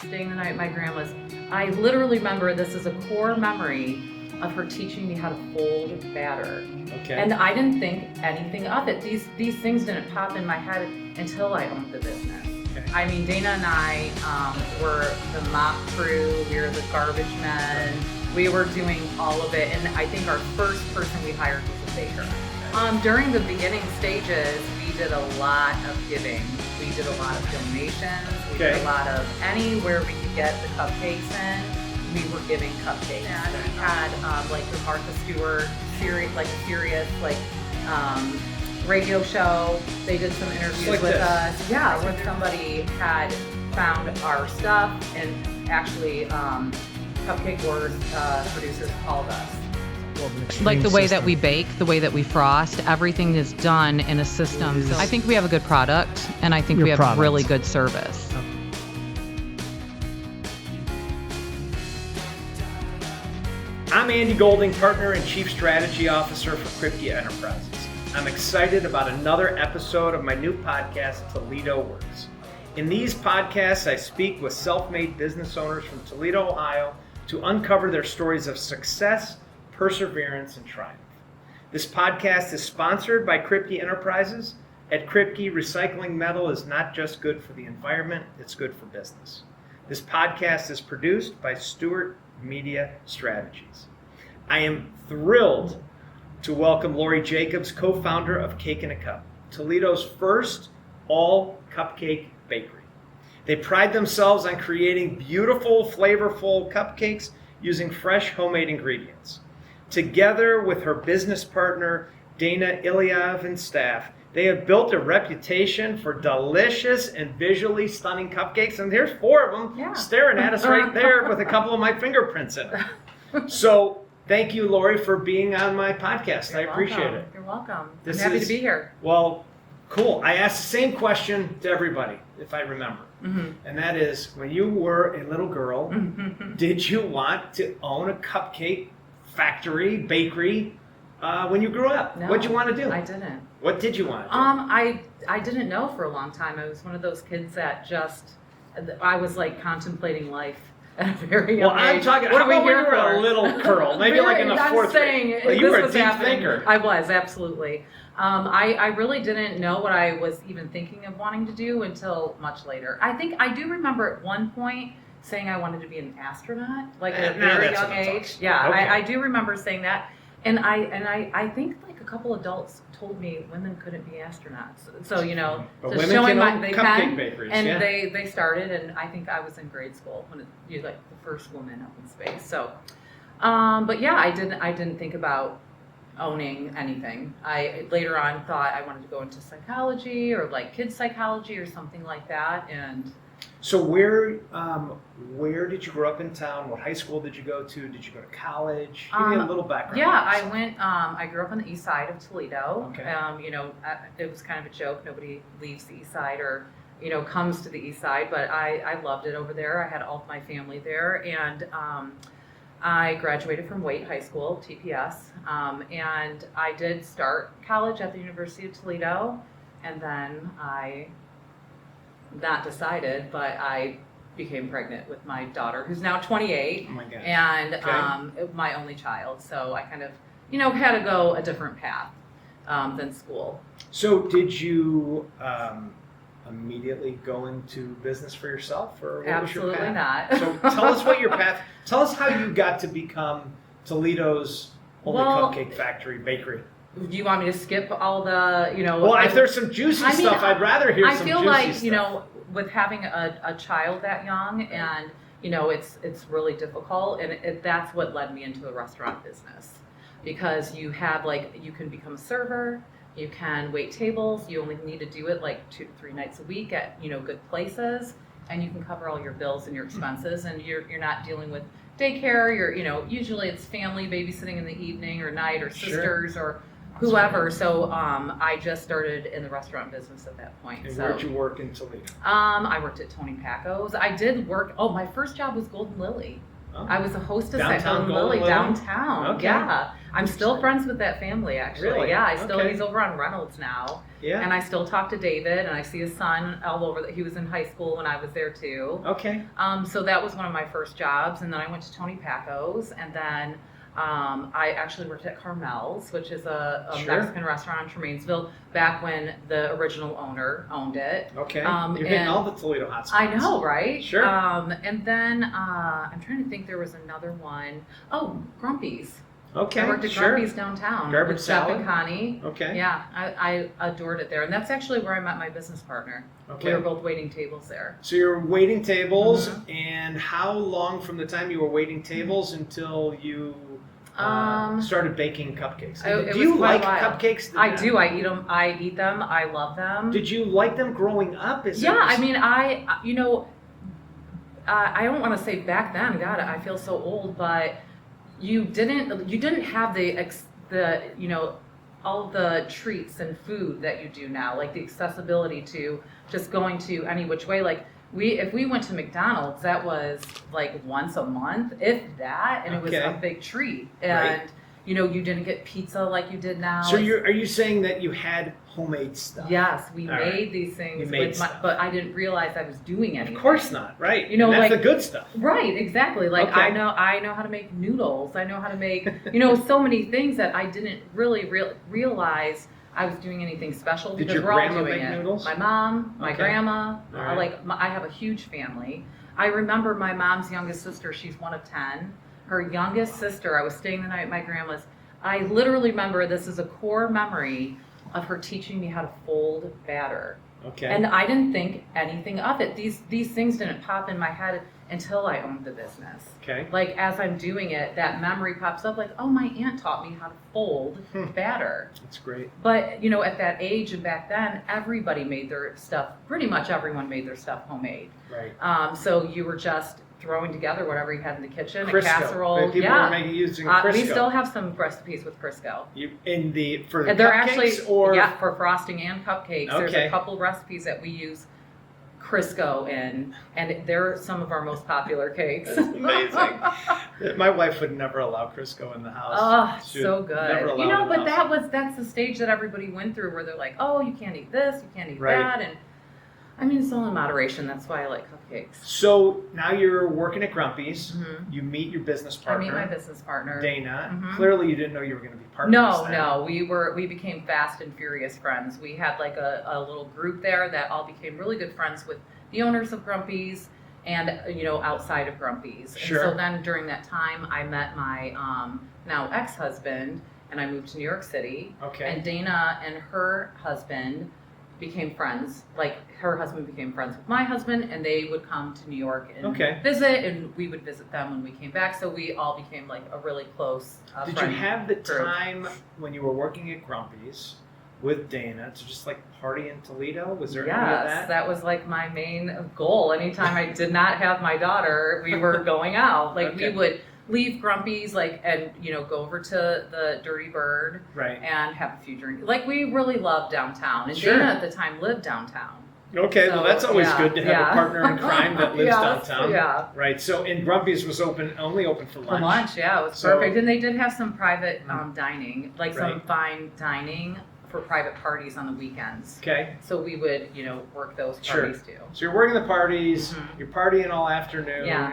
staying the night at my grandma's. I literally remember this is a core memory of her teaching me how to fold batter. Okay. And I didn't think anything of it. These things didn't pop in my head until I owned the business. Okay. I mean, Dana and I were the mop crew, we were the garbage men, we were doing all of it, and I think our first person we hired was a baker. During the beginning stages, we did a lot of giving. We did a lot of donations, we did a lot of anywhere we could get the cupcakes in, we were giving cupcakes. And we had like the Martha Stewart series, like a serious radio show. They did some interviews like with this. us. Yeah, where somebody had found our stuff, and actually Cupcake Wars producers called us. Like the way that we bake, the way that we frost, everything is done in a system. So I think we have a good product, and I think we have really good service. I'm Andy Golding, partner and chief strategy officer for Cupcake Enterprises. I'm excited about another episode of my new podcast, Toledo Works. In these podcasts, I speak with self-made business owners from Toledo, Ohio, to uncover their stories of success, perseverance, and triumph. This podcast is sponsored by Cupcake Enterprises. At Cupcake, recycling metal is not just good for the environment, it's good for business. This podcast is produced by Stewart Media Strategies. I am thrilled to welcome Lori Jacobs, co-founder of Cake in a Cup, Toledo's first all-cupcake bakery. They pride themselves on creating beautiful, flavorful cupcakes using fresh homemade ingredients. Together with her business partner, Dana Ilyaev, and staff, they have built a reputation for delicious and visually stunning cupcakes. And here's 4 of them staring at us right there with a couple of my fingerprints in them. So thank you, Lori, for being on my podcast. I appreciate it. You're welcome. I'm happy to be here. Well, cool. I asked the same question to everybody, if I remember. Mm-hmm. And that is, when you were a little girl, did you want to own a cupcake factory, bakery, when you grew up? No, What'd you want to do? I didn't. What did you want to do? I didn't know for a long time. I was one of those kids that I was like contemplating life at a very young age. I'm talking, how about when you were a little girl? Maybe like in the 4th grade. Well, you were a deep thinker. I was, absolutely. I really didn't know what I was even thinking of wanting to do until much later. I think I do remember at one point saying I wanted to be an astronaut, like at a very young age. Yeah, okay. I do remember saying that. And I think like a couple adults told me women couldn't be astronauts. So, you know, but just women showing can they own can. cupcake bakeries, And they started, and I think I was in grade school when you're like the first woman up in space. So, but yeah, I didn't think about owning anything. I later on thought I wanted to go into psychology or like kids psychology or something like that. And so where did you grow up in town? What high school did you go to? Did you go to college? Give me a little background. Yeah, I went. I grew up on the east side of Toledo. Okay. You know, it was kind of a joke. Nobody leaves the east side or, you know, comes to the east side. But I loved it over there. I had all of my family there, and I graduated from Waite High School, TPS, and I did start college at the University of Toledo, and then not decided, but I became pregnant with my daughter, who's now 28, oh my gosh. And my only child. So I kind of, you know, had to go a different path than school. So did you immediately go into business for yourself, or what Absolutely was your path? not. So tell us what your path. Tell us how you got to become Toledo's only cupcake factory bakery. Do you want me to skip all the, you know? Well, if there's some juicy stuff, I'd rather hear some juicy stuff. I feel like, you know, with having a child that young, and, you know, it's really difficult, and that's what led me into the restaurant business. Because you have, like, you can become a server, you can wait tables, you only need to do it like 2 to 3 nights a week at, you know, good places, and you can cover all your bills and your expenses, and you're not dealing with daycare, you know, usually it's family babysitting in the evening or night, or sisters, or whoever. So I just started in the restaurant business at that point. And where'd you work in Toledo? I worked at Tony Paco's. I did work. Oh, my first job was Golden Lily. Oh. I was a hostess Downtown at Golden Lily Golden Lily? downtown. Okay. Yeah. I'm still friends with that family, actually. Really? Yeah, Okay. he's over on Reynolds now. Yeah. And I still talk to David, and I see his son all over. He was in high school when I was there too. Okay. So that was one of my first jobs, and then I went to Tony Paco's, and then I actually worked at Carmel's, which is a Sure. Mexican restaurant in Tremainsville, back when the original owner owned it. Okay. You're hitting and all the Toledo hotspots. I know, right? Sure. And then I'm trying to think. There was another one. Oh, Grumpy's. Okay. I worked at Sure. Grumpy's downtown Garbage with Steph salad? and Connie. Okay. Yeah, I adored it there, and that's actually where I met my business partner. Okay. We were both waiting tables there. So you're waiting tables, Mhm. and how long from the time you were waiting tables until you started baking cupcakes? It Do was you quite like a while. cupcakes? I do. I eat them. I eat them. I love them. Did you like them growing up? Yeah, I mean, I don't want to say back then. God, I feel so old, but you didn't have the all the treats and food that you do now, like the accessibility to just going to any which way. Like if we went to McDonald's, that was like once a month, if that, and it was Okay. a big treat. Right. And you didn't get pizza like you did now. So are you saying that you had homemade stuff? Yes, we All made right. these things You made with my, stuff. but I didn't realize I was doing anything. Of course not, right? You know, and that's like- the good stuff. Right, exactly. Like Okay. I know how to make noodles. I know how to make so many things that I didn't really realize I was doing anything special Did because your we're all grandma doing make it. noodles? My mom, my Okay. grandma, All right. I have a huge family. I remember my mom's youngest sister. She's one of 10. Her youngest sister. I was staying the night at my grandma's. I literally remember this is a core memory of her teaching me how to fold batter. Okay. And I didn't think anything of it. These things didn't pop in my head until I owned the business. Okay. Like as I'm doing it, that memory pops up like, oh, my aunt taught me how to fold batter. That's great. But at that age and back then, everybody made their stuff, pretty much everyone made their stuff homemade. Right. So you were just throwing together whatever you had in the kitchen, a Crisco. casserole. People were using Crisco. We still have some recipes with Crisco. For the And they're cupcakes actually or for frosting and cupcakes. There's Okay. a couple recipes that we use Crisco in, and they're some of our most popular cakes. That's amazing. My wife would never allow Crisco in the house. Oh, She would so never good. allow it in But the house. that's the stage that everybody went through where they're like, oh, you can't eat this, you can't eat Right. that, and I mean, it's all in moderation. That's why I like cupcakes. So now you're working at Grumpy's. Mhm. You meet your business I partner, meet my business partner. Dana. Mhm. Clearly, you didn't know you were going to be partners. No, then. no, we became fast and furious friends. We had like a little group there that all became really good friends with the owners of Grumpy's and outside of Grumpy's. Sure. And so then during that time, I met my now ex-husband, and I moved to New York City. Okay. And Dana and her husband became friends. Like her husband became friends with my husband, and they would come to New York and Okay. visit, and we would visit them when we came back. So we all became like a really close. Did you friend have the group. time when you were working at Grumpy's with Dana to just like party in Toledo? Was there any of Yes, that? was like my main goal. Anytime I did not have my daughter, we were going out. Like Okay. we would leave Grumpy's, and go over to the Dirty Bird Right. and have a few drinks. Like we really loved downtown, and Sure. Dana at the time lived downtown. Okay, well So, that's always yeah, good to have yeah. a partner in crime that lives Yes, downtown. Yeah. Right. So, and Grumpy's was only open for lunch. For lunch, yeah, it was So- perfect. And they did have some private dining, like some Right. fine dining for private parties on the weekends. Okay. So we would, work those Sure. parties too. So you're working the parties. Mhm. You're partying all afternoon. Yeah.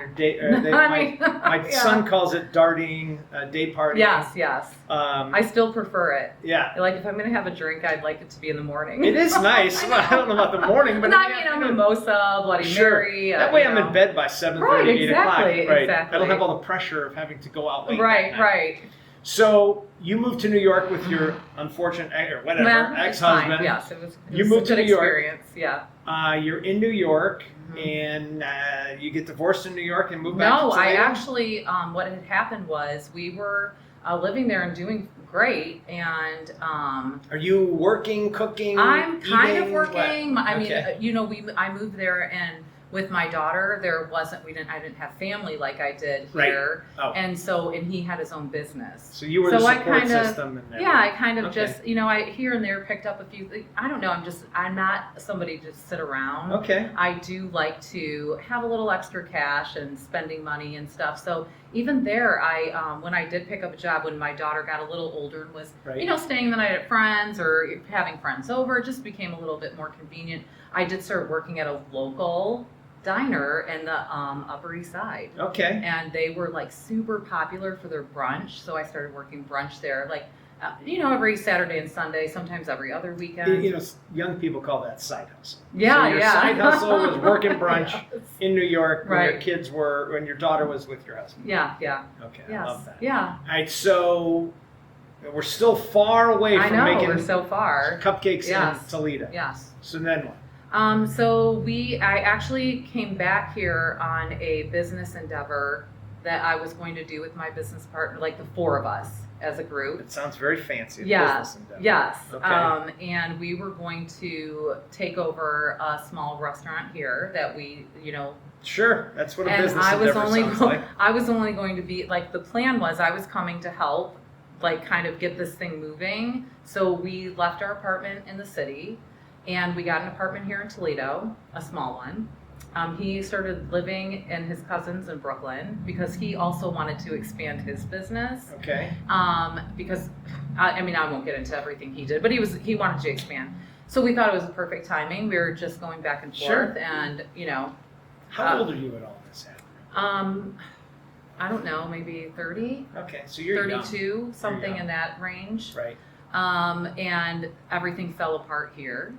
My Yeah. son calls it darting, day partying. Yes. Um, I still prefer it. yeah. Like if I'm gonna have a drink, I'd like it to be in the morning. It is nice. I Well, I don't know about the morning, but But in I the mean, a afternoon. mimosa, Bloody Sure. Mary. That way, you I'm know. in bed by 7:30, Right, 8 o'clock. exactly, Right. exactly. I don't have all the pressure of having to go out late. Right, that night. right. So you moved to New York with your unfortunate or whatever Well, it's ex-husband. fine. Yes, it was. You moved a to good New York. experience. Yeah. You're in New York, Mhm. and you get divorced in New York and move back No, to I Toledo? actually. What had happened was we were living there and doing great, and Are you working, cooking? I'm kind of eating, working. what? I mean, Okay. I moved there and with my daughter, I didn't have family like I did Right. here. Oh. And he had his own business. So you were the support system. I kind of Okay. just, I here and there picked up a few things. I don't know. I'm not somebody to just sit around. Okay. I do like to have a little extra cash and spending money and stuff. So even there, when I did pick up a job when my daughter got a little older and was, Right. Staying the night at friends or having friends over, it just became a little bit more convenient. I did start working at a local diner in the Upper East Side. Okay. And they were like super popular for their brunch. So I started working brunch there, every Saturday and Sunday, sometimes every other weekend. Young people call that side hustle. Yeah, so your side hustle was working brunch Yes. in New York when Right. when your daughter was with your husband. Yeah. Okay, Yes. I love that. Yeah. All right, so we're still far away I from know, making we're so far. cupcakes Yes. in Toledo. Yes. So then what? I actually came back here on a business endeavor that I was going to do with my business partner, like the four of us as a group. It sounds very fancy. Yeah. Business endeavor. Yes. Okay. And we were going to take over a small restaurant here that we, Sure, that's what a and business I was endeavor only sounds like. I was only going to be like, the plan was I was coming to help, like kind of get this thing moving. So we left our apartment in the city and we got an apartment here in Toledo, a small one. He started living in his cousins in Brooklyn because he also wanted to expand his business. Okay. Because I won't get into everything he did, but he wanted to expand. So we thought it was a perfect timing. We were just going back and forth, Sure. and How old are you at all this happening? I don't know, maybe 30, Okay, so you're 32, young. something young. in that range. Right. And everything fell apart here,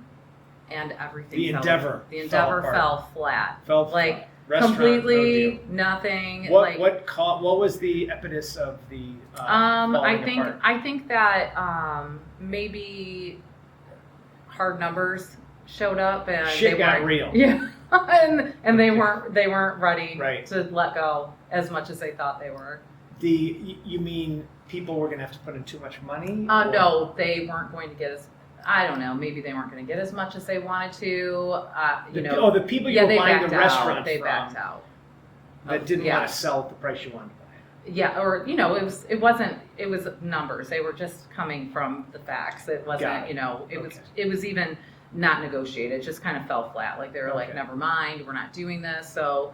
and everything. The endeavor fell apart. flat. Fell like flat. Restaurant, completely no deal. nothing. What was the impetus of the falling apart? I think that maybe hard numbers showed up and Shit they got weren't- real. Yeah, and they Okay. weren't ready Right. to let go as much as they thought they were. You mean people were going to have to put in too much money? or- No, they weren't going to get as. I don't know. Maybe they weren't going to get as much as they wanted to. The people you were they buying backed the out. restaurant They from backed out. that didn't Yeah. want to sell at the price you wanted to buy it. Yeah, or it was numbers. They were just coming from the facts. It wasn't, Got it. it was even not negotiated. It just kind of fell flat. Like they were like, Okay. never mind, we're not doing this. So,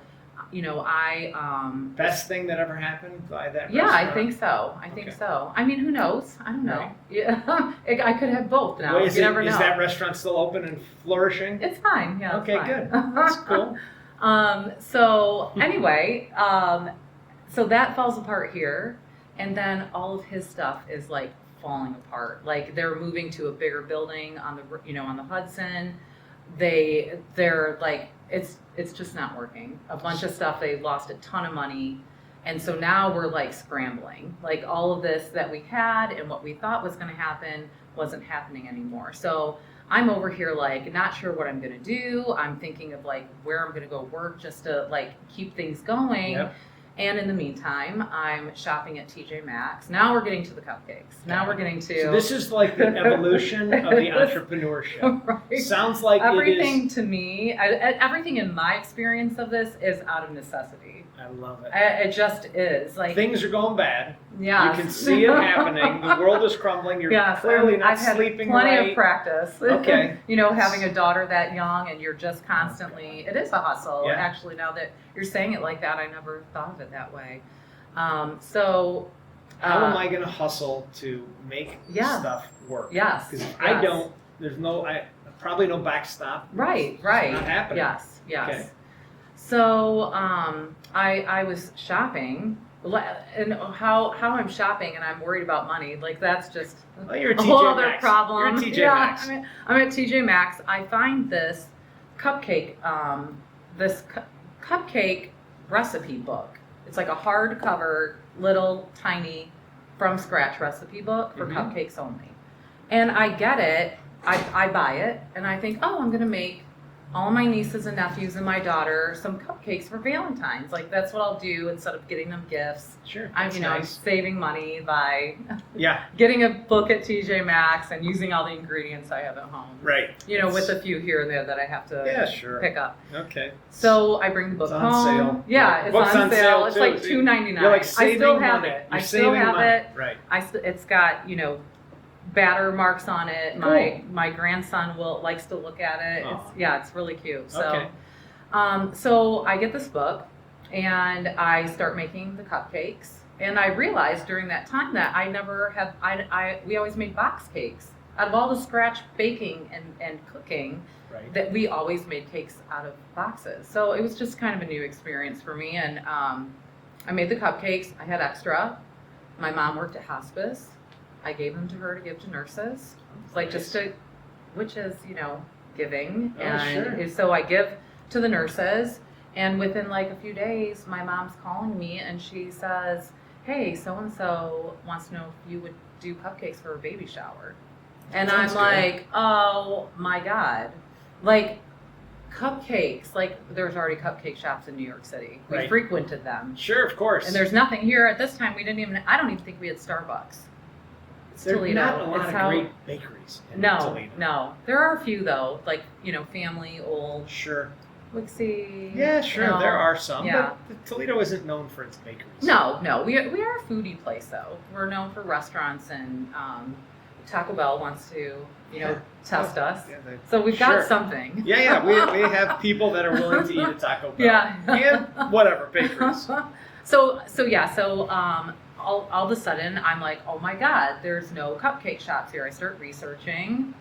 Best thing that ever happened by that yeah, restaurant? I think so. I think Okay. so. I mean, who knows? I don't know. Right. Yeah, I could have both now. Well, You never know. is that restaurant still open and flourishing? It's fine. Yeah. Okay, it's fine. good. That's cool. So anyway, so that falls apart here, and then all of his stuff is like falling apart. Like they're moving to a bigger building on the Hudson. They're like it's just not working. A bunch of stuff. They lost a ton of money. And so now we're like scrambling. Like all of this that we had and what we thought was going to happen wasn't happening anymore. So I'm over here like not sure what I'm going to do. I'm thinking of like where I'm going to go work just to like keep things going. Yep. And in the meantime, I'm shopping at TJ Maxx. Now we're getting to the cupcakes. Now we're getting to So this is like the evolution of the entrepreneurship. right. Sounds like Everything it is. to me, everything in my experience of this is out of necessity. I love it. It just is like Things are going bad. yes. You can see it happening. The world is crumbling. You're Yes, clearly not I've had sleeping plenty right. of practice. Okay. Having a daughter that young and you're just constantly, it is a hustle. Yeah. Actually, now that you're saying it like that, I never thought of it that way. How am I going to hustle to make Yeah. stuff work? Yes. Because if yes. I don't, probably no backstop. Right, It's right. not happening. Yes, yes. Okay. So I was shopping, and how I'm shopping, and I'm worried about money. Like that's just Well, you're a a whole TJ other Maxx. problem. You're a TJ yeah, Maxx. I'm at TJ Maxx. I find this cupcake, cupcake recipe book. It's like a hardcover, little tiny, from scratch recipe book for Mhm. cupcakes only. And I get it. I buy it, and I think, oh, I'm gonna make all my nieces and nephews and my daughter some cupcakes for Valentine's. Like that's what I'll do instead of getting them gifts. Sure. I'm Nice. saving money by Yeah. getting a book at TJ Maxx and using all the ingredients I have at home. Right. With a few here and there that I have to pick up. Okay. So I bring the book It's on home. sale. Yeah, it's Book's on sale. It's too. like $2.99. You're like I saving still have money. it. You're I still saving have money. it. Right. It's got batter marks on it. Cool. My grandson likes to look at it. Aw. It's really cute. So, Okay. so I get this book and I start making the cupcakes. And I realized during that time that we always made box cakes. Out of all the scratch baking and cooking, Right. that we always made cakes out of boxes. So it was just kind of a new experience for me. And I made the cupcakes. I had extra. My mom worked at hospice. I gave them to her to give to nurses, which is, giving. Oh, And sure. so I give to the nurses. And within like a few days, my mom's calling me and she says, hey, so-and-so wants to know if you would do cupcakes for a baby shower. And Sounds I'm like, oh my God. Like cupcakes, like there's already cupcake shops in New York City. We Right. frequented them. Sure, of course. And there's nothing here at this time. I don't even think we had Starbucks. It's There's Toledo. not a lot It's of great bakeries in No, Toledo. no. There are a few though, like, family, old, Sure. Wixie. Yeah, sure. No. There are some, Yeah. but Toledo isn't known for its bakeries. No. We are a foodie place though. We're known for restaurants and Taco Bell wants to, test us. Yeah, So we've Sure. got something. yeah. We have people that are willing to eat at Taco Bell. Yeah. And whatever, bakeries. So all of a sudden I'm like, oh my God, there's no cupcake shops here. I start researching.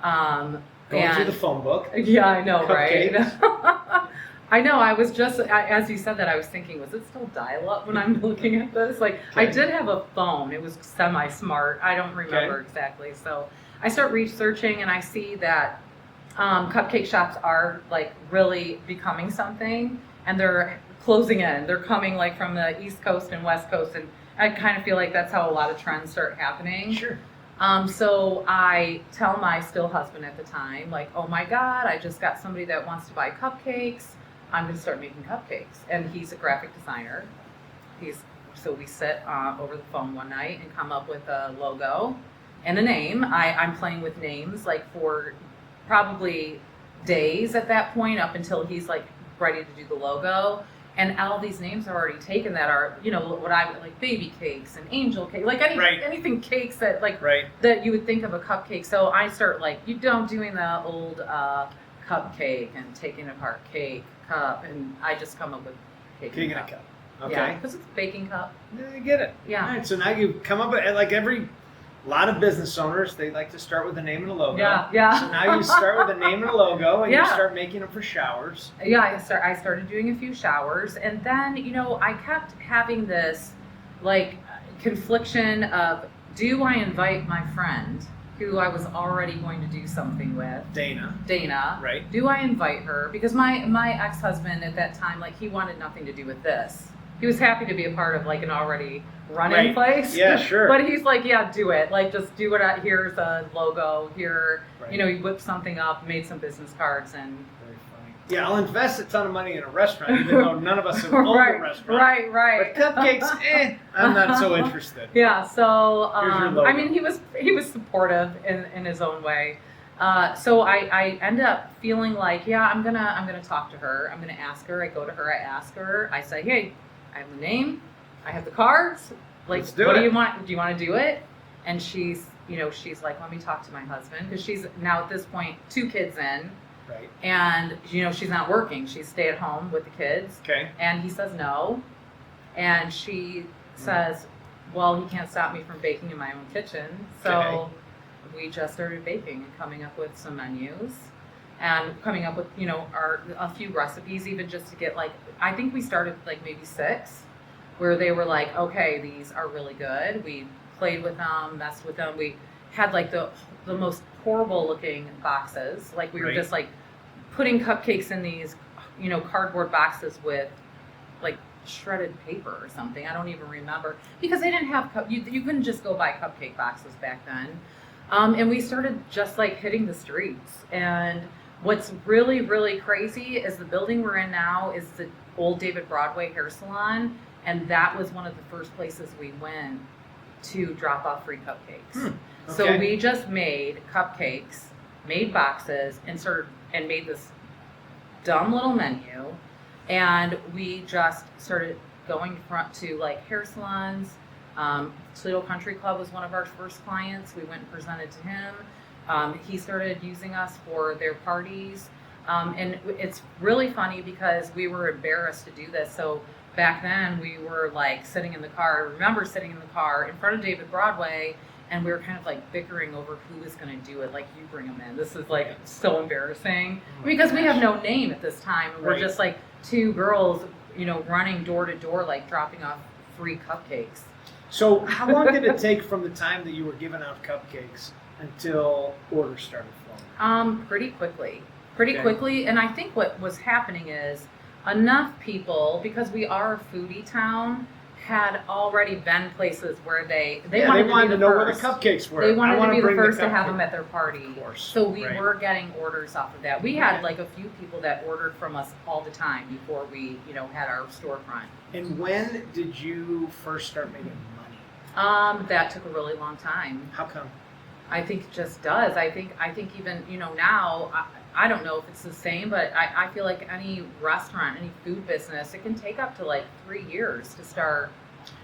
Going through the phone book. Yeah, I know, Cupcakes. right? I know. I was just, as you said that, I was thinking, was it still dial-up when I'm looking at this? Like, I Okay. did have a phone. It was semi-smart. I don't remember exactly. So I start researching, and I see that cupcake shops are like really becoming something, and they're closing in. They're coming like from the East Coast and West Coast, and I kind of feel like that's how a lot of trends start happening. Sure. So I tell my still husband at the time, like, oh my God, I just got somebody that wants to buy cupcakes. I'm going to start making cupcakes. And he's a graphic designer. So we sit over the phone one night and come up with a logo and a name. I'm playing with names like for probably days at that point up until he's like ready to do the logo. And all these names are already taken that are, what I would like baby cakes and angel cake, like anything cakes that that you would think of a cupcake. So I start doing the old cupcake and taking apart cake, cup, and I just come up with cake and cup. Okay. Yeah, because it's a baking cup. Yeah, you get it. Yeah. All right, so now you come up with, like every lot of business owners, they like to start with a name and a logo. Yeah. So now you start with a name and a logo, and you Yeah. start making them for showers. Yeah, I started doing a few showers, and then I kept having this confliction of, do I invite my friend who I was already going to do something with, Dana, Right. do I invite her? Because my ex-husband at that time, he wanted nothing to do with this. He was happy to be a part of an already running place. Yeah, sure. But he's like, yeah, do it. Just do it. Here's a logo. Here, Right. he whipped something up, made some business cards, and Very funny. Yeah, I'll invest a ton of money in a restaurant, even though none of us have owned a restaurant. Right. But cupcakes, I'm not so interested. Yeah. So Here's your logo. I mean, he was supportive in his own way. So I end up feeling like, yeah, I'm gonna talk to her. I'm gonna ask her. I go to her. I ask her. I say, hey, I have the name. I have the cards. Let's do what it. do you want? Do you want to do it? And she's like, let me talk to my husband, because she's now at this point 2 kids in. Right. And she's not working. She's stay at home with the kids. Okay. And he says no. And she says, well, he can't stop me from baking in my own kitchen. So we just started baking and coming up with some menus and coming up with, a few recipes, even just to get I think we started maybe 6, where they were like, okay, these are really good. We played with them, messed with them. We had the most horrible looking boxes. We were Right. just putting cupcakes in these, cardboard boxes with shredded paper or something. I don't even remember, because they didn't have you couldn't just go buy cupcake boxes back then. And we started just hitting the streets, and What's really, really crazy is the building we're in now is the old David Broadway hair salon, and that was one of the first places we went to drop off free cupcakes. So Okay. we just made cupcakes, made boxes, and made this dumb little menu, and we just started going front to like hair salons. Toledo Country Club was one of our first clients. We went and presented to him. He started using us for their parties. And it's really funny because we were embarrassed to do this. So back then we were like sitting in the car. I remember sitting in the car in front of David Broadway, and we were kind of like bickering over who was going to do it. Like, you bring them in. This is like so embarrassing because we have no name at this time. And we're just like two girls, running door to door, like dropping off free cupcakes. So how long did it take from the time that you were giving out cupcakes until orders started flowing? Pretty quickly. And I think what was happening is enough people, because we are a foodie town, had already been places where they wanted to know where the cupcakes were. They wanted to be the bring first to have them at their party. Of course. So we were getting orders off of that. We had like a few people that ordered from us all the time before we, had our storefront. And when did you first start making money? That took a really long time. How come? I think it just does. I think even, now, I don't know if it's the same, but I feel like any restaurant, any food business, it can take up to like 3 years to start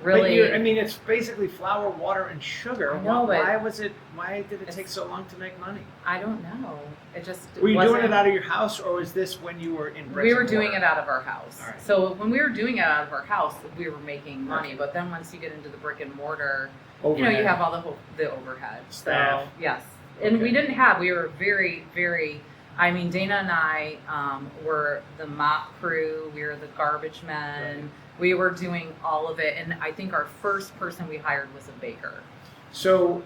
really. It's basically flour, water, and sugar. I know, Why did it take so long to make money? I don't know. It just Were you doing it out of your house, or was this when you were in bricks We were and doing mortar? it out of our house. All right. So when we were doing it out of our house, we were making money. But then once you get into the brick and mortar, Overhead. you have all the overhead. Staff. So yes, and Okay. we were very, very. I mean, Dana and I were the mop crew. We were the garbage men. Right. We were doing all of it, and I think our first person we hired was a baker. So,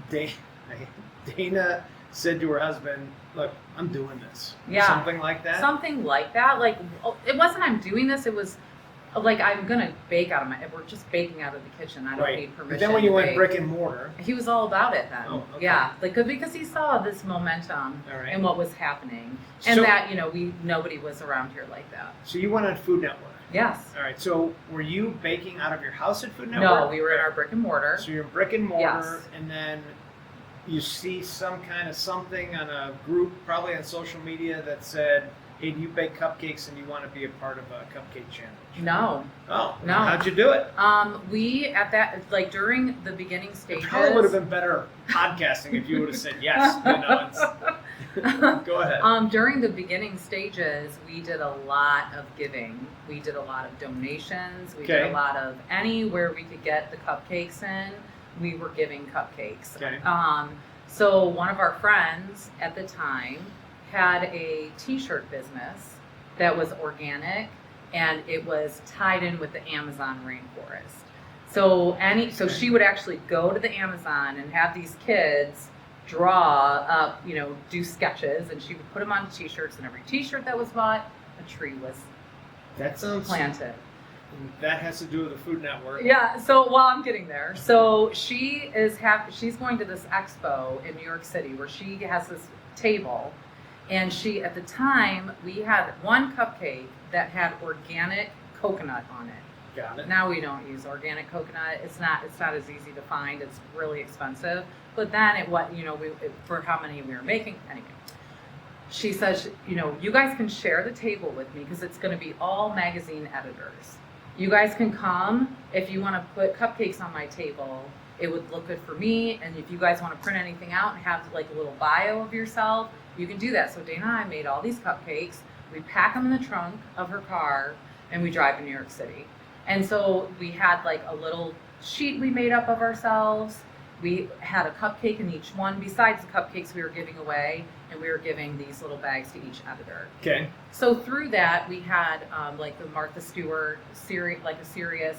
Dana said to her husband, "Look, I'm doing this." Yeah. Something like that. Something like that. Like, it wasn't I'm doing this. It was like, I'm gonna bake out of we're just baking out of the kitchen. I don't need permission. But then when you to went bake. brick and mortar, He was all about it then. Oh, okay. Yeah, because he saw this momentum All right. and what was happening, and So- that nobody was around here like that. so you went on Food Network. Yes. All right. So were you baking out of your house at Food Network? No, we were in our brick and mortar. So you're in brick and mortar, Yes. and then you see some kind of something on a group, probably on social media, that said, "Hey, do you bake cupcakes and you want to be a part of a cupcake challenge?" No. Oh, No. How'd you do it? We at that during the beginning It stages. probably would have been better podcasting if you would have said yes. Go ahead. During the beginning stages, we did a lot of giving. We did a lot of donations. We did Okay. a lot of anywhere we could get the cupcakes in, we were giving cupcakes. Okay. So one of our friends at the time had a t-shirt business that was organic, and it was tied in with the Amazon rainforest. So she would actually go to the Amazon and have these kids draw up, do sketches, and she would put them on t-shirts, and every t-shirt that was bought, a tree was That sounds. planted. That has to do with the Food Network. Yeah, so I'm getting there. So she's going to this expo in New York City where she has this table, and at the time we had one cupcake that had organic coconut on it. Got it. Now we don't use organic coconut. It's not as easy to find. It's really expensive. But then for how many we were making anyway. She says, you guys can share the table with me because it's going to be all magazine editors. You guys can come if you want to put cupcakes on my table. It would look good for me. And if you guys want to print anything out and have like a little bio of yourself, you can do that. So Dana and I made all these cupcakes. We pack them in the trunk of her car and we drive to New York City. And so we had like a little sheet we made up of ourselves. We had a cupcake in each one besides the cupcakes we were giving away, and we were giving these little bags to each editor. Okay. So through that, we had like the Martha Stewart series, like a serious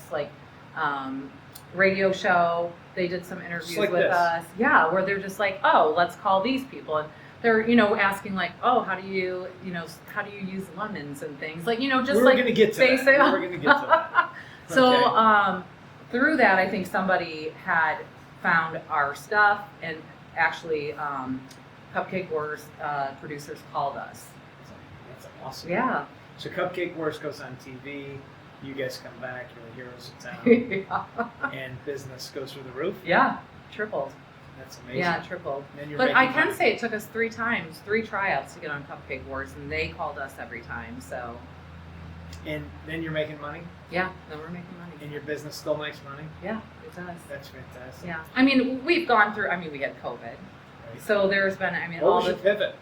radio show. They did some interviews like with this. us. Yeah, where they're just like, oh, let's call these people. And they're, asking like, oh, how do you use lemons and things? Like, just we were like going to get to basic. that. We were going to get to that. So through that, I think somebody had found our stuff and actually Cupcake Wars producers called us. That's awesome. Yeah. So Cupcake Wars goes on TV. You guys come back. You're the heroes of town. Yeah. And business goes through the roof. Yeah, tripled. That's amazing. Yeah, tripled. And you're But I making can money. say it took us 3 tryouts to get on Cupcake Wars, and they called us every time. So And then you're making money, yeah, then we're making money. and your business still makes money. Yeah, it does. That's fantastic. Yeah, I mean, we've gone through. I mean, we had COVID, Right. so there's been. I mean, What all was the. your pivot?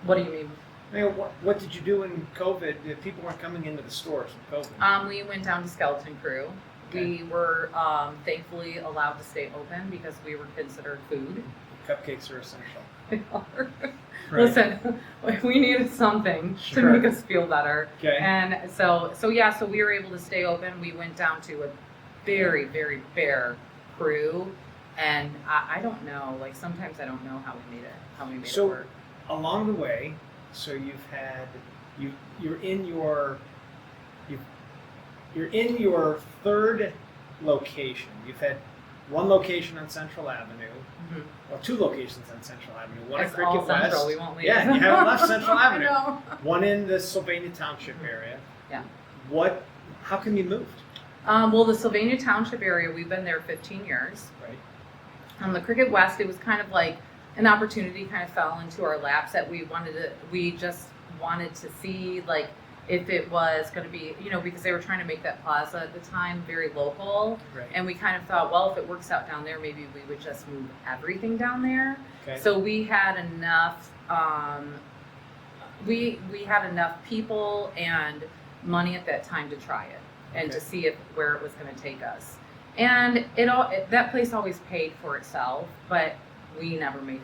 What do you mean? I mean, what did you do in COVID? If people weren't coming into the stores in COVID. We went down to Skeleton Crew. Okay. We were thankfully allowed to stay open because we were considered food. Cupcakes are essential. Listen, we needed something Sure. to make us feel better. Okay. And so we were able to stay open. We went down to a very, very bare crew. And I don't know, like sometimes I don't know how we made it So- work. Along the way, so you're in your third location. You've had one location on Central Avenue. Mhm. Well, 2 locations on Central Avenue. One at It's Cricket all West. central, we won't leave. Yeah, you haven't left Central I Avenue. know. One in the Sylvania Township area. Yeah. How come you moved? Well, the Sylvania Township area, we've been there 15 years. Right. On the Cricket West, it was kind of like an opportunity kind of fell into our laps that we just wanted to see like if it was going to be, because they were trying to make that plaza at the time very local. Right. And we kind of thought, well, if it works out down there, maybe we would just move everything down there. Okay. So we had enough, we had enough people and money at that time to try it and Okay. to see where it was going to take us. And that place always paid for itself, but we never made,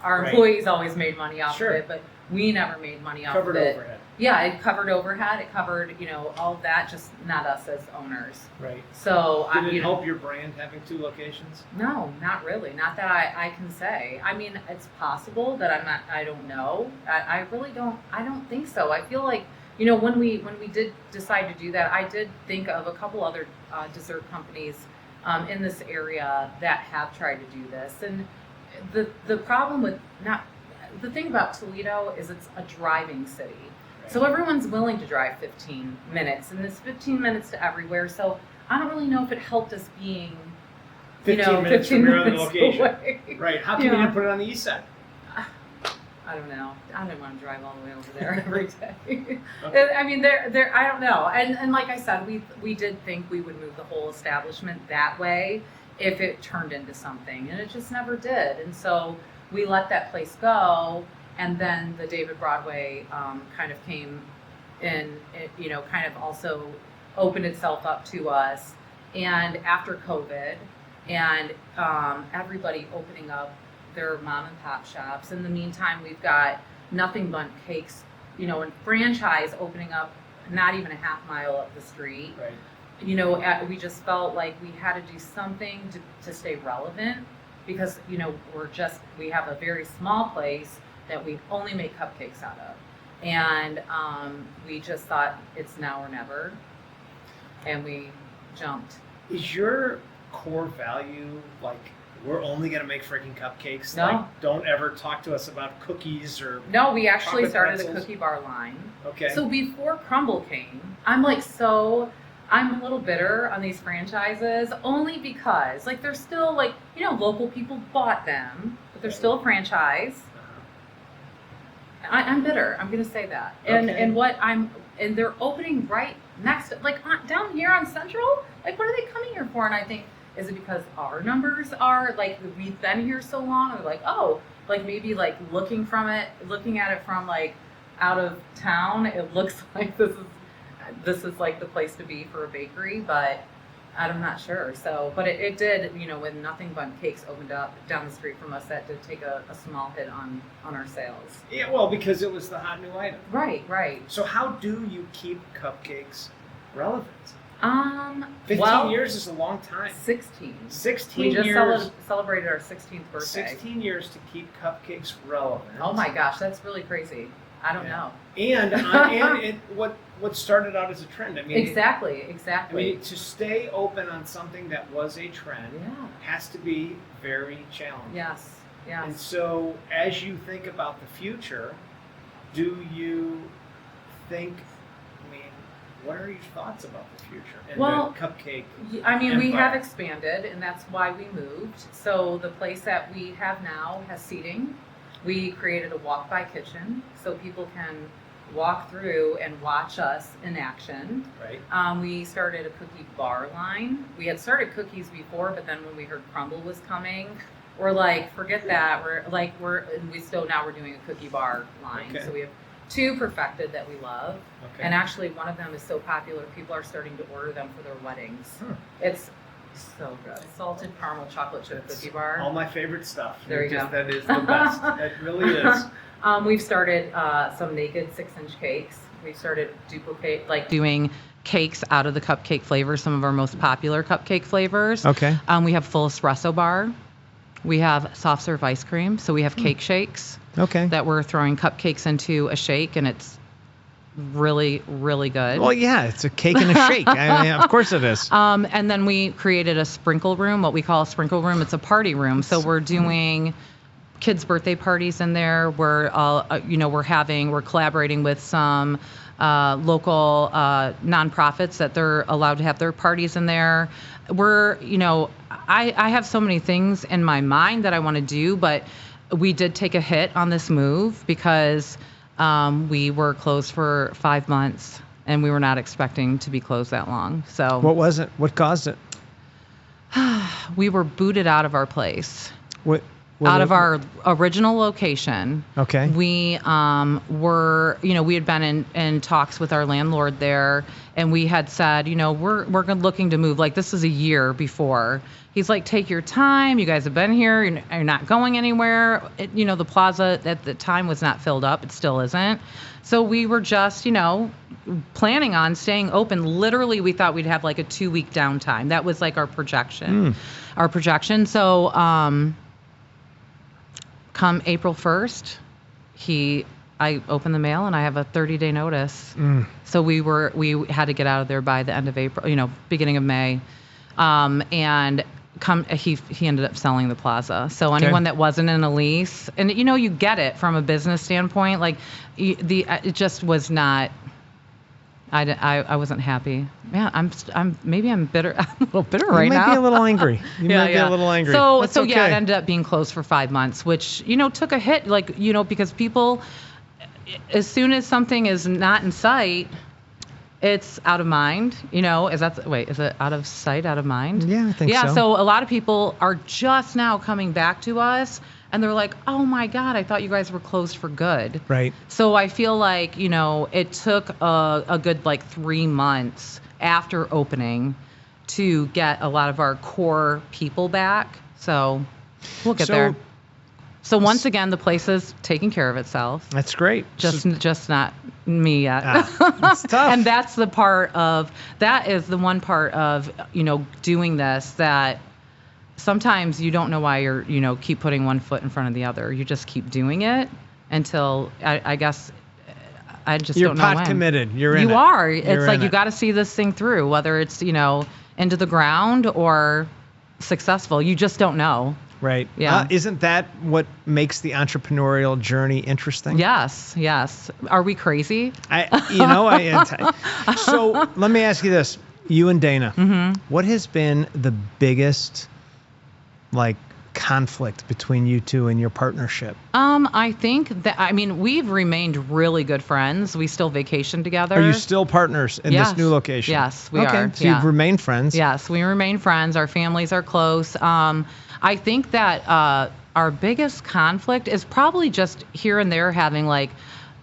our Right. employees always made money off Sure. of it, but we never made money off Covered of it. overhead. Yeah, it covered overhead, it covered, all of that, just not us as owners. Right. So, Did it help your brand having 2 locations? No, not really. Not that I can say. I mean, it's possible that I don't know. I really don't, I don't think so. I feel like, when we did decide to do that, I did think of a couple other dessert companies in this area that have tried to do this. And the problem with the thing about Toledo is it's a driving city. Right. So everyone's willing to drive 15 minutes, and it's 15 minutes to everywhere. So I don't really know if it helped us being, 15 minutes from your other minutes location. away. Right. How come you Yeah. didn't put it on the east side? I don't know. I didn't want to drive all the way over there every day. Okay. I mean, I don't know. And like I said, we did think we would move the whole establishment that way if it turned into something, and it just never did. And so we let that place go. And then the David Broadway kind of came in, kind of also opened itself up to us. And after COVID, and everybody opening up their mom and pop shops. In the meantime, we've got Nothing But Cakes, and franchise opening up not even a half mile up the street. Right. We just felt like we had to do something to stay relevant because, we have a very small place that we only make cupcakes out of. And we just thought it's now or never. And we jumped. Is your core value we're only gonna make freaking cupcakes? No. Don't ever talk to us about cookies or. No, we actually Chocolate started a pretzels? cookie bar line. Okay. So before Crumble came, I'm a little bitter on these franchises only because they're still local people bought them, but they're still a franchise. I'm bitter. I'm gonna say that. And Okay. and they're opening right next to, down here on Central. What are they coming here for? And I think, is it because our numbers are we've been here so long? And they're maybe looking at it from out of town, it looks like this is the place to be for a bakery, but I'm not sure. So, but it did, when Nothing But Cakes opened up down the street from us, that did take a small hit on our sales. Yeah, well, because it was the hot new item. Right. So how do you keep cupcakes relevant? 15 well, years is a long time. 16. 16 We just years. celebrated our 16th birthday. 16 years to keep cupcakes relevant. Oh my gosh, that's really crazy. I don't know. And what started out as a trend. I mean, Exactly. I mean, to stay open on something that was a trend Yeah. has to be very challenging. Yes. Yes. And so as you think about the future, do you think, what are your thoughts about the future and Well, the Cupcake I mean, we empire? have expanded, and that's why we moved. So the place that we have now has seating. We created a walk-by kitchen so people can walk through and watch us in action. Right. We started a cookie bar line. We had started cookies before, but then when we heard crumble was coming, we're like, forget that. We're doing a cookie bar line. Okay. So we have 2 perfected that we love. Okay. And actually one of them is so popular, people are starting to order them for their weddings. It's so good. Salted caramel chocolate chip cookie bar. All my favorite stuff. There you go. That is the best. That really is. We've started some naked 6-inch cakes. We've started doing cakes out of the cupcake flavors, some of our most popular cupcake flavors. Okay. We have full espresso bar. We have soft serve ice cream. So we have cake shakes Okay. that we're throwing cupcakes into a shake, and it's really, really good. Well, yeah, it's a cake and a shake. I mean, of course it is. And then we created a sprinkle room, what we call a sprinkle room. It's a party room. So we're doing kids' birthday parties in there. We're collaborating with some local nonprofits that they're allowed to have their parties in there. I have so many things in my mind that I want to do, but we did take a hit on this move because we were closed for 5 months, and we were not expecting to be closed that long. So What was it? What caused it? we were booted out of our place, What out of our original location. Okay. We we had been in talks with our landlord there, and we had said, we're looking to move. Like, this is a year before. He's like, take your time. You guys have been here. You're not going anywhere. The plaza at the time was not filled up. It still isn't. So we were just, planning on staying open. Literally, we thought we'd have like a 2-week downtime. That was like our projection. So, come April 1st, I opened the mail and I have a 30-day notice. So we had to get out of there by the end of April, beginning of May. He ended up selling the plaza. So anyone that wasn't in a lease, and you get it from a business standpoint, like it just was not. I wasn't happy. Yeah, I'm bitter. I'm a little bitter right now. You might be a little angry. You might be a little angry. That's okay. Yeah, it ended up being closed for 5 months, which took a hit. Like because people, as soon as something is not in sight, it's out of mind. Is it out of sight, out of mind? Yeah, I think so. Yeah, so a lot of people are just now coming back to us, and they're like, oh my God, I thought you guys were closed for good. Right. So I feel like, it took a good 3 months after opening to get a lot of our core people back. So we'll get there. So once again, the place is taking care of itself. That's great. Just not me yet. It's tough. And that is the one part of, doing this that sometimes you don't know why you're, keep putting one foot in front of the other. You just keep doing it until I guess I just You're don't know when. pot committed. You're in it. You are. It's You're like in you it. got to see this thing through, whether it's, into the ground or successful. You just don't know. Right. Yeah. Isn't that what makes the entrepreneurial journey interesting? Yes. Are we crazy? So let me ask you this. You and Dana, what has been the biggest conflict between you two in your partnership? I think that, we've remained really good friends. We still vacation together. Are you still partners in this new location? Yes, we are. Okay, so you've remained friends. Yes, we remain friends. Our families are close. I think that our biggest conflict is probably just here and there having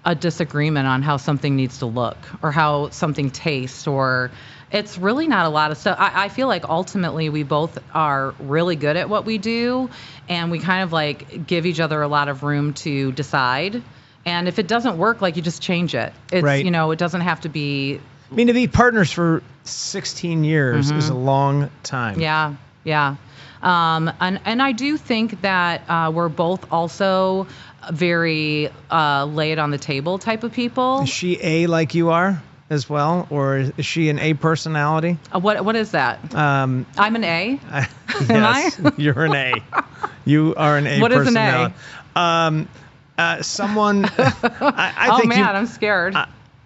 a disagreement on how something needs to look or how something tastes, or it's really not a lot of stuff. I feel like ultimately we both are really good at what we do, and we kind of give each other a lot of room to decide. And if it doesn't work, you just change it. It's, right. It doesn't have to be. To be partners for 16 years is a long time. Yeah. And I do think that we're both also very lay it on the table type of people. Is she A like you are as well, or is she an A personality? What is that? I'm an A. Yes, you're an A. You are an A What is an personality. Someone. I Oh think man, I'm scared.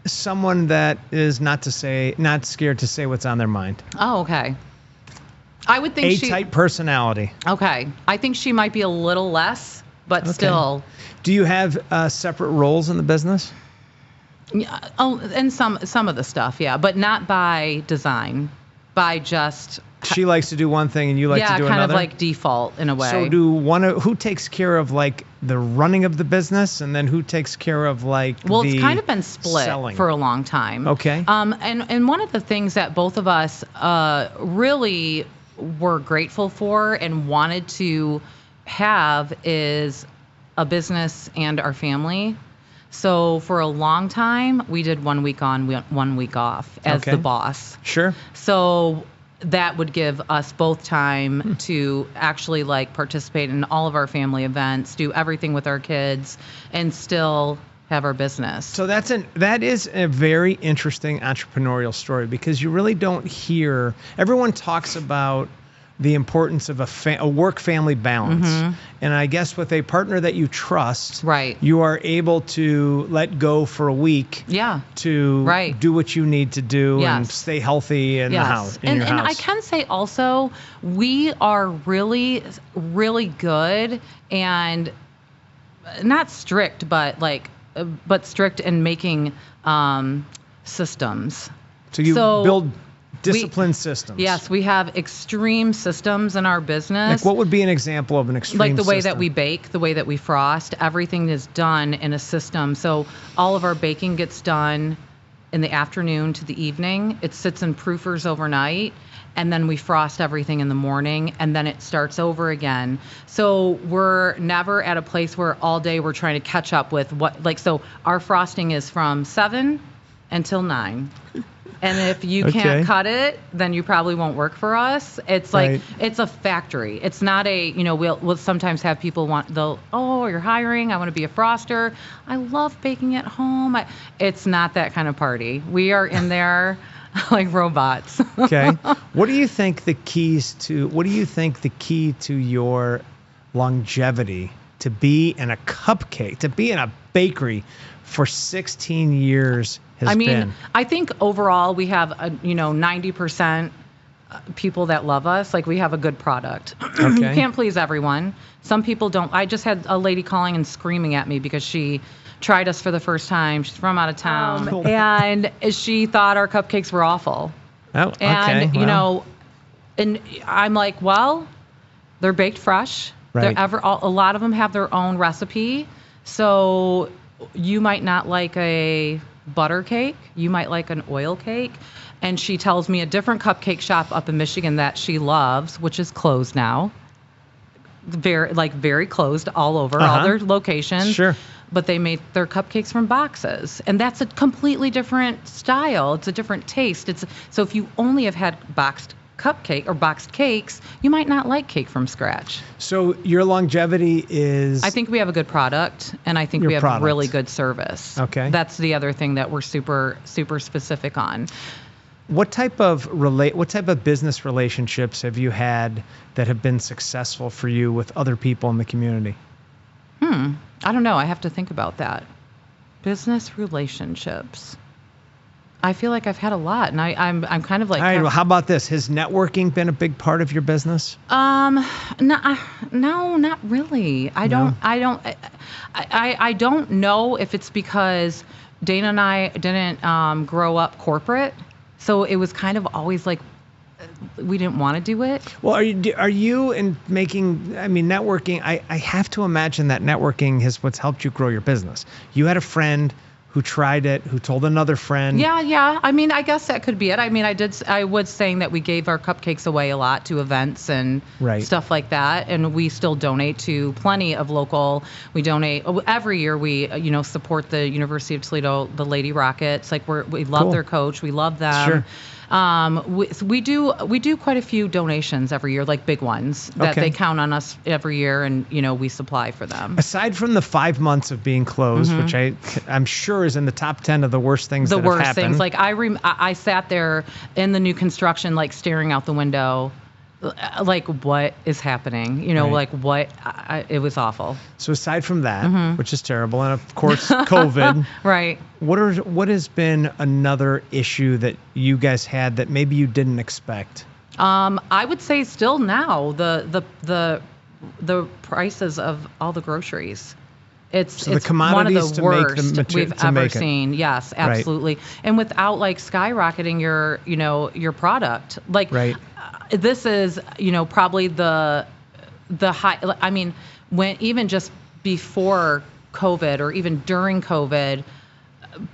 someone that is not scared to say what's on their mind. Oh, okay. I would think A-type personality. Okay. I think she might be a little less, but still. Do you have separate roles in the business? Yeah, and some of the stuff, yeah, but not by design, by just. She likes to do one thing and you like to do another? Yeah, kind of like default in a way. So who takes care of like the running of the business and then who takes care of like it's kind of been split selling? For a long time. Okay. And one of the things that both of us really were grateful for and wanted to have is a business and our family. So for a long time, we did 1 week on, 1 week off as the boss. Sure. So that would give us both time to actually like participate in all of our family events, do everything with our kids, and still have our business. So that is a very interesting entrepreneurial story because you really don't hear. Everyone talks about the importance of a work-family balance. And I guess with a partner that you trust, right, you are able to let go for a week to do what you need to do and stay healthy in the house. And I can say also, we are really, really good and not strict, but strict in making systems. So you build disciplined systems. Yes, we have extreme systems in our business. Like what would be an example of an extreme system? Like the way that we bake, the way that we frost, everything is done in a system. So all of our baking gets done in the afternoon to the evening. It sits in proofers overnight, and then we frost everything in the morning, and then it starts over again. So we're never at a place where all day we're trying to catch up with so our frosting is from 7 until 9. And if you can't cut it, then you probably won't work for us. It's like it's a factory. It's not a, we'll sometimes have people you're hiring, I want to be a froster. I love baking at home. It's not that kind of party. We are in there like robots. Okay. What do you think the key to your longevity to be in a cupcake, to be in a bakery for 16 years been? I think overall we have 90% people that love us. Like we have a good product. You can't please everyone. Some people don't. I just had a lady calling and screaming at me because she tried us for the first time. She's from out of town, and she thought our cupcakes were awful. Oh, okay. And and I'm like, well, they're baked fresh. Right. A lot of them have their own recipe, so you might not like a butter cake, you might like an oil cake. And she tells me a different cupcake shop up in Michigan that she loves, which is closed now. Very closed all over, all their locations. Sure. But they made their cupcakes from boxes. And that's a completely different style. It's a different taste. So if you only have had boxed cupcake or boxed cakes, you might not like cake from scratch. So your longevity is... I think we have a good product, and I think we have really good service. Okay. That's the other thing that we're super, super specific on. What type of business relationships have you had that have been successful for you with other people in the community? I don't know. I have to think about that. Business relationships. I feel like I've had a lot, and I'm kind of like. All right. Well, how about this? Has networking been a big part of your business? No, not really. I don't know if it's because Dana and I didn't grow up corporate, so it was kind of always like we didn't want to do it. Well, are you in making? I mean, networking. I have to imagine that networking is what's helped you grow your business. You had a friend who tried it, who told another friend. Yeah. I mean, I guess that could be it. I mean, I was saying that we gave our cupcakes away a lot to events and stuff like that. And we still donate to plenty of local, we donate, every year we, support the University of Toledo, the Lady Rockets. Like we love their coach. We love them. Sure. We do quite a few donations every year, like big ones that they count on us every year, and we supply for them. Aside from the 5 months of being closed, which I'm sure is in the top 10 of the worst things that have happened. Things. Like I sat there in the new construction, like staring out the window, like, what is happening? You know, Right. like what? It was awful. So aside from that, which is terrible, and of course COVID, Right. what has been another issue that you guys had that maybe you didn't expect? I would say still now the prices of all the groceries. It's So the one of commodities the to make the worst we've to ever make it. seen. Yes, absolutely. And without like skyrocketing your product, like Right. this is probably the high. I mean, when even just before COVID or even during COVID,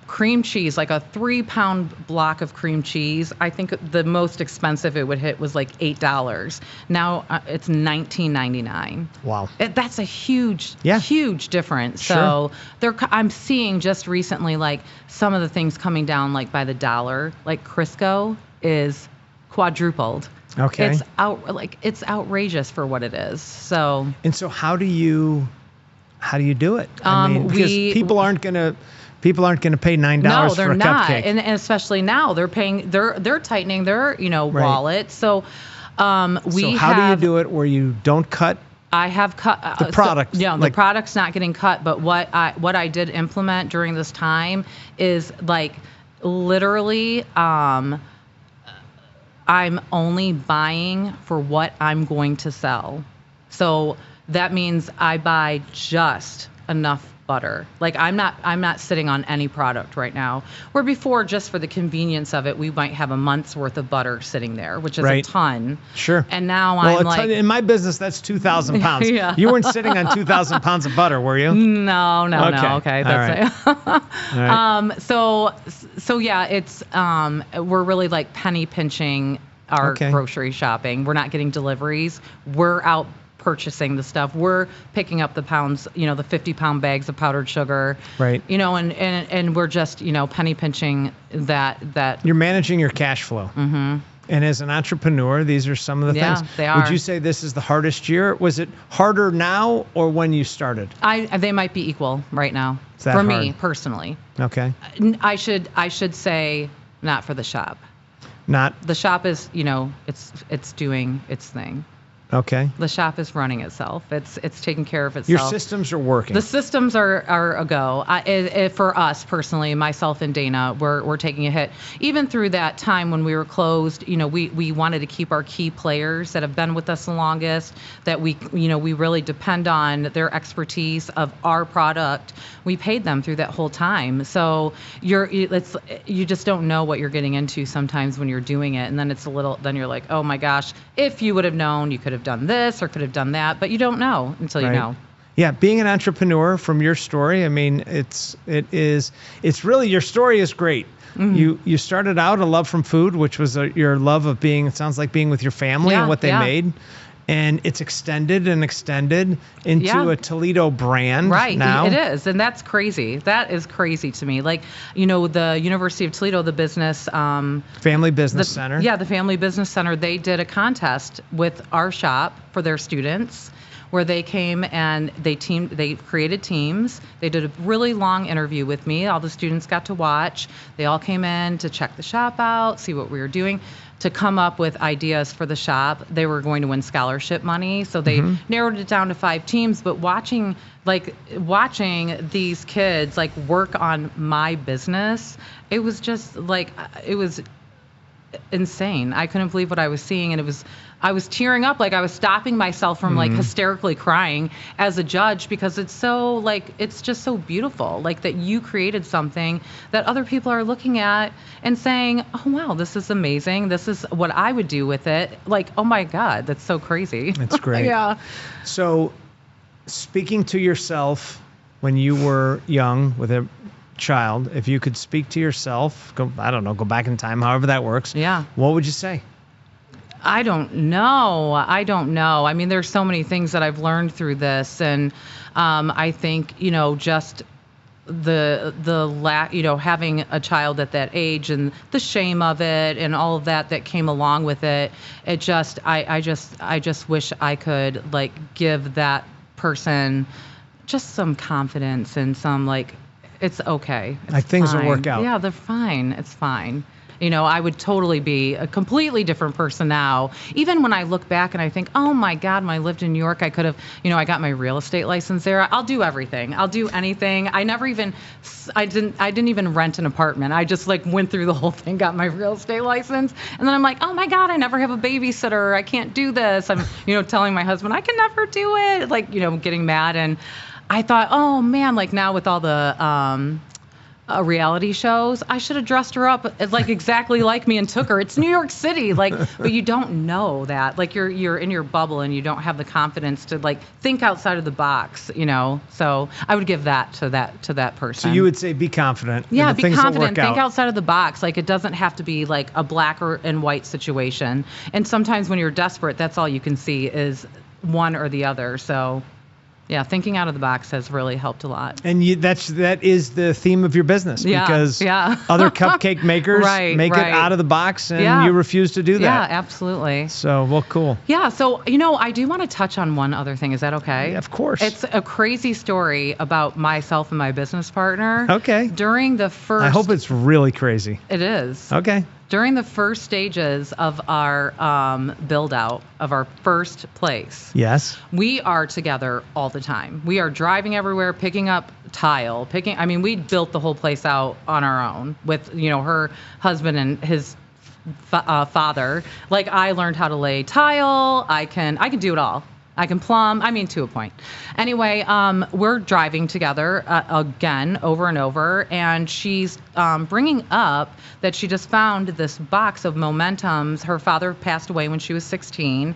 cream cheese, like a 3-pound block of cream cheese, I think the most expensive it would hit was like $8. Now it's $19.99. Wow. That's a huge difference. Sure. So I'm seeing just recently like some of the things coming down like by the dollar. Like Crisco is quadrupled. Okay. It's outrageous for what it is. So And so how do you do it? I mean, because people aren't gonna pay $9 no, for they're a not, cupcake. and especially now they're tightening their wallet. So we so how do you do it where you don't cut? I have cut The product, the product's not getting cut. But what I did implement during this time is like literally, I'm only buying for what I'm going to sell. So that means I buy just enough butter. Like I'm not sitting on any product right now. Where before, just for the convenience of it, we might have a month's worth of butter sitting there, which is a ton. Sure. And now well, I'm in my business, that's 2,000 pounds. Yeah. You weren't sitting on 2,000 pounds of butter, were you? No. All Okay, that's right. All right. So yeah, it's we're really like penny pinching our grocery shopping. We're not getting deliveries. We're out purchasing the stuff. We're picking up the pounds, the 50-pound bags of powdered sugar. Right. And we're just, penny pinching that. You're managing your cash flow. Mm-hmm. And as an entrepreneur, these are some of the things. They are. Would you say this is the hardest year? Was it harder now or when you started? They might be equal right now. It's that for hard. me personally. Okay. I should say not for the shop. Not. The shop is, it's doing its thing. Okay. The shop is running itself. It's taking care of itself. Your systems are working. The systems are a go. For us personally, myself and Dana, we're taking a hit. Even through that time when we were closed, we wanted to keep our key players that have been with us the longest, that we really depend on their expertise of our product. We paid them through that whole time. So you just don't know what you're getting into sometimes when you're doing it, and then you're like, oh my gosh, if you would have known, you could have done this or could have done that, but you don't know until you know. Yeah, being an entrepreneur, from your story, I mean, it's really, your story is great. Mm-hmm. You started out a love from food, which was your love of it sounds like being with your family and what they made. And it's extended into a Toledo brand now. It is. And that's crazy. That is crazy to me. Like, the University of Toledo, the business... Family Business Center. Yeah, the Family Business Center. They did a contest with our shop for their students where they came and they created teams. They did a really long interview with me. All the students got to watch. They all came in to check the shop out, see what we were doing, to come up with ideas for the shop. They were going to win scholarship money, so they narrowed it down to 5 teams. But watching these kids work on my business, it was just it was insane. I couldn't believe what I was seeing, and I was tearing up. I was stopping myself from hysterically crying as a judge, because it's so it's just so beautiful, that you created something that other people are looking at and saying, oh wow, this is amazing, this is what I would do with it. Oh my God, that's so crazy. That's great. Yeah. So speaking to yourself when you were young with a child, if you could speak to yourself, go back in time, however that works. Yeah. What would you say? I don't know. I mean, there's so many things that I've learned through this, and I think just the having a child at that age and the shame of it and all of that came along with it. It just I just wish I could give that person just some confidence and some it's okay. It's things will fine. work out. Yeah, they're fine. It's fine. I would totally be a completely different person now. Even when I look back and I think, oh my God, when I lived in New York, I could have, I got my real estate license there. I'll do everything. I'll do anything. I didn't even rent an apartment. I just went through the whole thing, got my real estate license. And then I'm like, oh my God, I never have a babysitter. I can't do this. I'm, telling my husband, I can never do it. Getting mad. And I thought, oh man, now with all the, reality shows, I should have dressed her up exactly like me and took her. It's New York City, but you don't know that. You're in your bubble and you don't have the confidence to think outside of the box, So I would give that to that person. So you would say be confident. Yeah, and be things will confident. work Think out. outside of the box. It doesn't have to be a black and white situation. And sometimes when you're desperate, that's all you can see is one or the other. So yeah, thinking out of the box has really helped a lot. And that is the theme of your business, because other cupcake makers make it out of the box, and you refuse to do that. Yeah, absolutely. So, well, cool. Yeah, so, I do want to touch on one other thing. Is that okay? Yeah, of course. It's a crazy story about myself and my business partner. Okay. During the first... I hope it's really crazy. It is. Okay. During the first stages of our build out of our first place, yes, we are together all the time. We are driving everywhere, picking up tile, we built the whole place out on our own with, her husband and his father. I learned how to lay tile. I can do it all. I can plumb, to a point. Anyway, we're driving together again over and over, and she's bringing up that she just found this box of Momentums. Her father passed away when she was 16,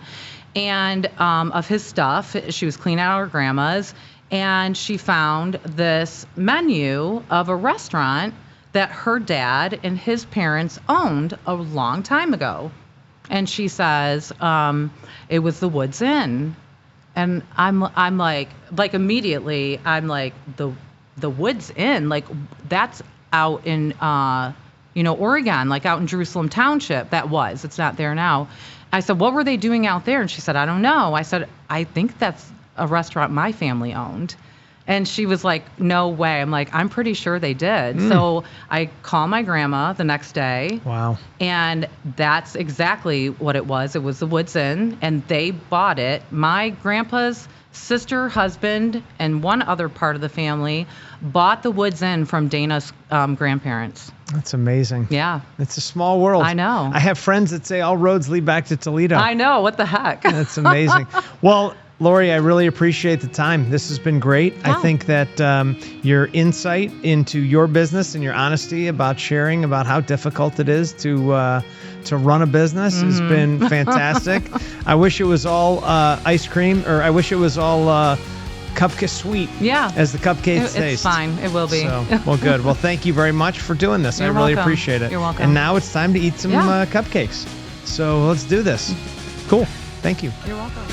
and of his stuff. She was cleaning out her grandma's, and she found this menu of a restaurant that her dad and his parents owned a long time ago. And she says it was the Woods Inn. And I'm like immediately, I'm like, the Woods Inn, that's out in, Oregon, out in Jerusalem Township. It's not there now. I said, what were they doing out there? And she said, I don't know. I said, I think that's a restaurant my family owned. And she was like, no way. I'm like, I'm pretty sure they did. So I call my grandma the next day. Wow. And that's exactly what it was. It was the Woods Inn, and they bought it. My grandpa's sister, husband, and one other part of the family bought the Woods Inn from Dana's grandparents. That's amazing. Yeah. It's a small world. I know. I have friends that say all roads lead back to Toledo. I know. What the heck? That's amazing. Well, Lori, I really appreciate the time. This has been great. Yeah. I think that your insight into your business and your honesty about sharing about how difficult it is to run a business has been fantastic. I wish it was all ice cream, or I wish it was all cupcake sweet. Yeah. As the cupcakes taste. It's fine. It will be. So, well, good. Well, thank you very much for doing this. You're I really welcome. appreciate it. You're welcome. And now it's time to eat some cupcakes. So let's do this. Cool. Thank you. You're welcome.